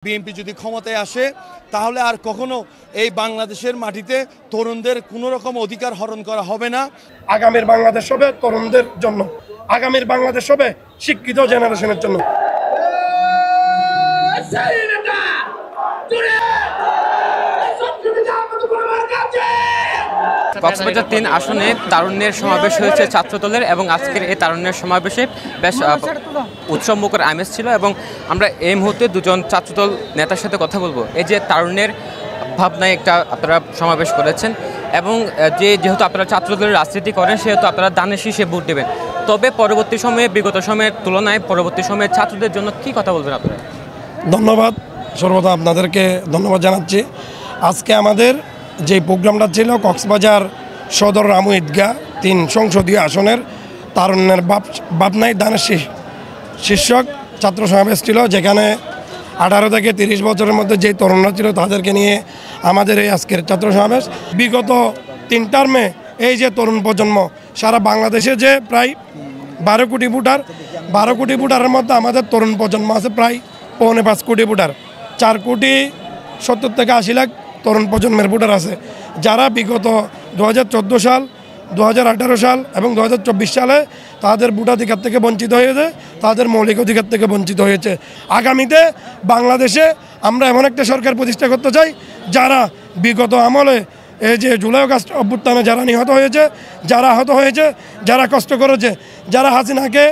BNP যদি ক্ষমতায় আসে তাহলে আর কখনো এই বাংলাদেশের মাটিতে তরুণদের কোনো রকম অধিকার হরণ করা হবে না। আগামীর বাংলাদেশ হবে তরুণদের জন্য, আগামীর বাংলাদেশ হবে শিক্ষিত জেনারেশনের জন্য। কক্সবাজার ৩ আসনে তারুণ্যের সমাবেশ হয়েছে ছাত্রদলের এবং আজকের এই তারুণ্যের সমাবেশে বেশ উৎসবমুখর আমেজ ছিল এবং আমরা এই মুহূর্তে দুজন ছাত্রদল নেতার সাথে কথা বলবো। এই যে তারুণ্যের ভাবনায় একটা আপনারা সমাবেশ করেছেন এবং যেহেতু আপনারা ছাত্রদলের রাজনীতি করেন সেহেতু আপনারা দানের শীষে ভোট দেবেন, তবে পরবর্তী সময়ে বিগত সময়ের তুলনায় পরবর্তী সময়ে ছাত্রদের জন্য কি কথা বলবেন আপনারা? ধন্যবাদ, সর্বদা আপনাদেরকে ধন্যবাদ জানাচ্ছি। আজকে আমাদের যে প্রোগ্রামটা ছিল কক্সবাজার সদর রামু ঈদগাহ ৩ সংসদীয় আসনের তারুণ্যের ভাবনায় দানের শীর্ষক ছাত্র সমাবেশ ছিল, যেখানে 18 থেকে 30 বছরের মধ্যে যে তরুণরা ছিল তাদেরকে নিয়ে আমাদের এই আজকের ছাত্র সমাবেশ। বিগত 3 টার্মে এই যে তরুণ প্রজন্ম সারা বাংলাদেশে যে প্রায় 12 কোটি ভোটার, 12 কোটি ভোটারের মধ্যে আমাদের তরুণ প্রজন্ম আছে প্রায় 5.25 কোটি ভোটার। 4 কোটি 70 থেকে 80 লাখ তরুণ প্রজন্মের ভোটার আছে, যারা বিগত 2014 সাল, 2018 সাল এবং 2024 সালে তাদের ভোটাধিকার থেকে বঞ্চিত হয়েছে, তাদের মৌলিক অধিকার থেকে বঞ্চিত হয়েছে। আগামীতে বাংলাদেশে আমরা এমন একটা সরকার প্রতিষ্ঠা করতে চাই যারা বিগত আমলে এই যে জুলাই আগস্ট অভ্যুত্থানে যারা নিহত হয়েছে, যারা আহত হয়েছে, যারা কষ্ট করেছে, যারা হাসিনাকে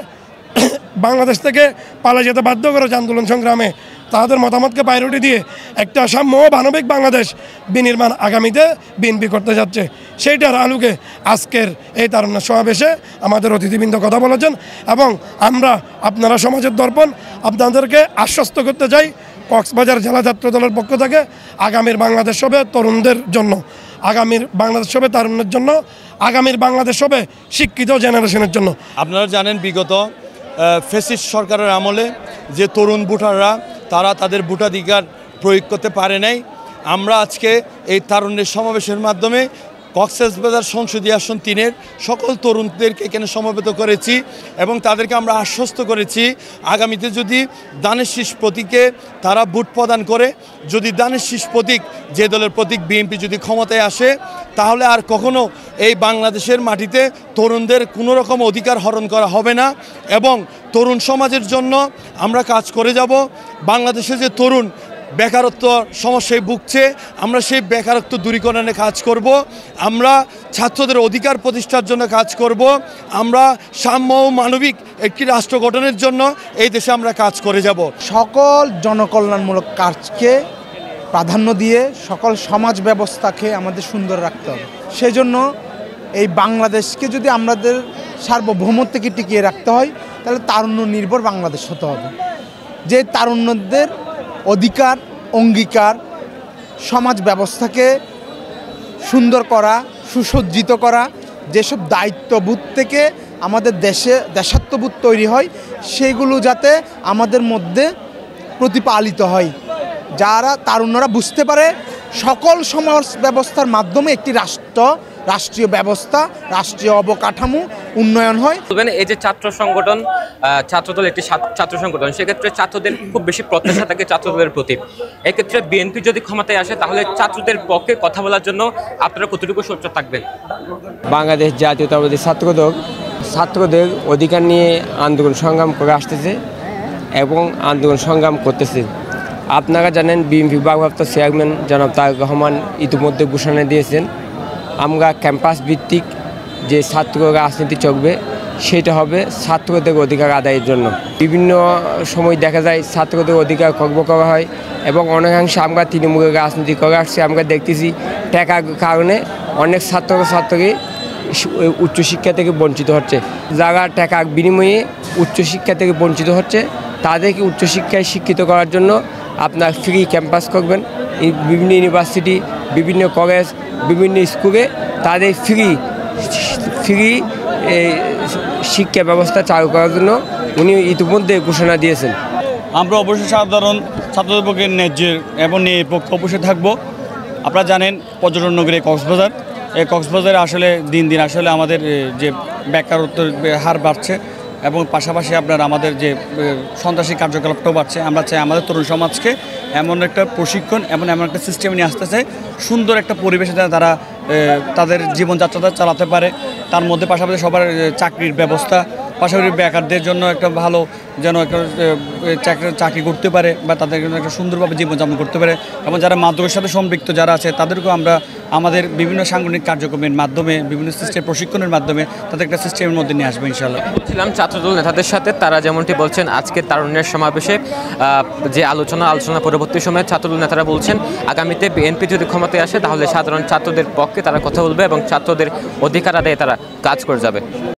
বাংলাদেশ থেকে পালিয়ে যেতে বাধ্য করেছে আন্দোলন সংগ্রামে, তাদের মতামতকে প্রায়োরিটি দিয়ে একটা সাম্য মানবিক বাংলাদেশ বিনির্মাণ আগামীতে বিএনপি করতে যাচ্ছে। সেইটার আলোকে আজকের এই তারুণ্য সমাবেশে আমাদের অতিথিবৃন্দ কথা বলেছেন এবং আমরা আপনারা সমাজের দর্পণ আপনাদেরকে আশ্বস্ত করতে চাই, কক্সবাজার জেলা ছাত্র দলের পক্ষ থেকে আগামীর বাংলাদেশ হবে তরুণদের জন্য, আগামীর বাংলাদেশ হবে তারুণ্যের জন্য, আগামীর বাংলাদেশ হবে শিক্ষিত জেনারেশনের জন্য। আপনারা জানেন বিগত ফ্যাসিস্ট সরকারের আমলে যে তরুণ ভোটাররা তারা তাদের ভোটাধিকার প্রয়োগ করতে পারে নাই। আমরা আজকে এই তারুণ্যের সমাবেশের মাধ্যমে কক্সবাজার সংসদীয় আসন 3-এর সকল তরুণদেরকে এখানে সমবেত করেছি এবং তাদেরকে আমরা আশ্বস্ত করেছি আগামীতে যদি দানের শীষ প্রতীকে তারা ভোট প্রদান করে, যদি দানের শীষ প্রতীক যে দলের প্রতীক বিএনপি যদি ক্ষমতায় আসে তাহলে আর কখনো এই বাংলাদেশের মাটিতে তরুণদের কোনো রকম অধিকার হরণ করা হবে না এবং তরুণ সমাজের জন্য আমরা কাজ করে যাব। বাংলাদেশে যে তরুণ বেকারত্ব সমস্যায় ভুগছে, আমরা সেই বেকারত্ব দূরীকরণে কাজ করব, আমরা ছাত্রদের অধিকার প্রতিষ্ঠার জন্য কাজ করব, আমরা সাম্য ও মানবিক একটি রাষ্ট্র গঠনের জন্য এই দেশে আমরা কাজ করে যাব। সকল জনকল্যাণমূলক কাজকে প্রাধান্য দিয়ে সকল সমাজ ব্যবস্থাকে আমাদের সুন্দর রাখতে হবে। সেজন্য এই বাংলাদেশকে যদি আমাদের সার্বভৌমত্বকে টিকিয়ে রাখতে হয় তাহলে তারুণ্য নির্ভর বাংলাদেশ হতে হবে। যে তারুণ্যদের অধিকার, অঙ্গীকার, সমাজ ব্যবস্থাকে সুন্দর করা, সুসজ্জিত করা, যেসব দায়িত্ববোধ থেকে আমাদের দেশাত্মবোধ তৈরি হয় সেগুলো যাতে আমাদের মধ্যে প্রতিপালিত হয়, যারা তারুণ্যরা বুঝতে পারে সকল সমাজ ব্যবস্থার মাধ্যমে একটি রাষ্ট্রীয় ব্যবস্থা, রাষ্ট্রীয় অবকাঠামো উন্নয়ন হয়। এই যে ছাত্র সংগঠন, ছাত্রদল একটি ছাত্র সংগঠন, সেক্ষেত্রে ছাত্রদের খুব বেশি প্রত্যাশা থাকে ছাত্রদলের প্রতি। এক্ষেত্রে বিএনপি যদি ক্ষমতায় আসে তাহলে ছাত্রদের পক্ষে কথা বলার জন্য আপনারা কতটুকু সোচ্চার থাকবেন? বাংলাদেশ জাতীয়তাবাদী ছাত্রদল ছাত্রদের অধিকার নিয়ে আন্দোলন সংগ্রাম করে আসতেছে এবং আন্দোলন সংগ্রাম করতেছে। আপনারা জানেন বিএনপি ভারপ্রাপ্ত চেয়ারম্যান জনাব তারেক রহমান ইতিমধ্যে ঘোষণা দিয়েছেন আমরা ক্যাম্পাস ভিত্তিক যে ছাত্র রাজনীতি চলবে সেটা হবে ছাত্রদের অধিকার আদায়ের জন্য। বিভিন্ন সময় দেখা যায় ছাত্রদের অধিকার খর্ব করা হয় এবং অনেকাংশে আমরা তৃণমূলের রাজনীতি করে আসছি। আমরা দেখতেছি টাকার কারণে অনেক ছাত্রী উচ্চশিক্ষা থেকে বঞ্চিত হচ্ছে। যারা টাকার বিনিময়ে উচ্চশিক্ষা থেকে বঞ্চিত হচ্ছে তাদেরকে উচ্চশিক্ষায় শিক্ষিত করার জন্য আপনার ফ্রি ক্যাম্পাস করবেন। বিভিন্ন ইউনিভার্সিটি, বিভিন্ন কলেজ, বিভিন্ন স্কুলে তাদের ফ্রি শিক্ষা ব্যবস্থা চালু করার জন্য উনি ইতিমধ্যে ঘোষণা দিয়েছেন। আমরা অবশ্যই সাধারণ ছাত্রদের পক্ষে ন্যায্যের এবং ন্যায়ের পক্ষে অবশ্যই থাকবো। আপনারা জানেন পর্যটন নগরী কক্সবাজার, এই কক্সবাজারে আসলে দিন দিন আসলে আমাদের যে বেকারত্বের হার বাড়ছে এবং পাশাপাশি আপনার আমাদের যে সন্ত্রাসী কার্যকলাপটাও বাড়ছে। আমরা চাই আমাদের তরুণ সমাজকে এমন একটা প্রশিক্ষণ এবং এমন একটা সিস্টেম নিয়ে আসতেছে, সুন্দর একটা পরিবেশে তারা তাদের জীবনযাত্রাটা চালাতে পারে। তার মধ্যে পাশাপাশি সবার চাকরির ব্যবস্থা, পাশাপাশি বেকারদের জন্য একটা ভালো যেন একটা চাকরি করতে পারে বা তাদের জন্য একটা সুন্দরভাবে জীবনযাপন করতে পারে। এবং যারা মাদকের সাথে সম্পৃক্ত যারা আছে তাদেরকেও আমরা আমাদের বিভিন্ন সাংগঠনিক কার্যক্রমের মাধ্যমে, বিভিন্ন সিস্টেম প্রশিক্ষণের মাধ্যমে তাদের একটা সিস্টেমের মধ্যে নিয়ে আসবো ইনশাআল্লাহ। ছিলাম ছাত্রদল নেতাদের সাথে, তারা যেমনটি বলছেন আজকে তারুণ্যের সমাবেশে যে আলোচনা পরবর্তী সময়ে ছাত্রদল নেতারা বলছেন আগামীতে বিএনপি যদি ক্ষমতায় আসে তাহলে সাধারণ ছাত্রদের পক্ষে তারা কথা বলবে এবং ছাত্রদের অধিকার আদায়ে তারা কাজ করে যাবে।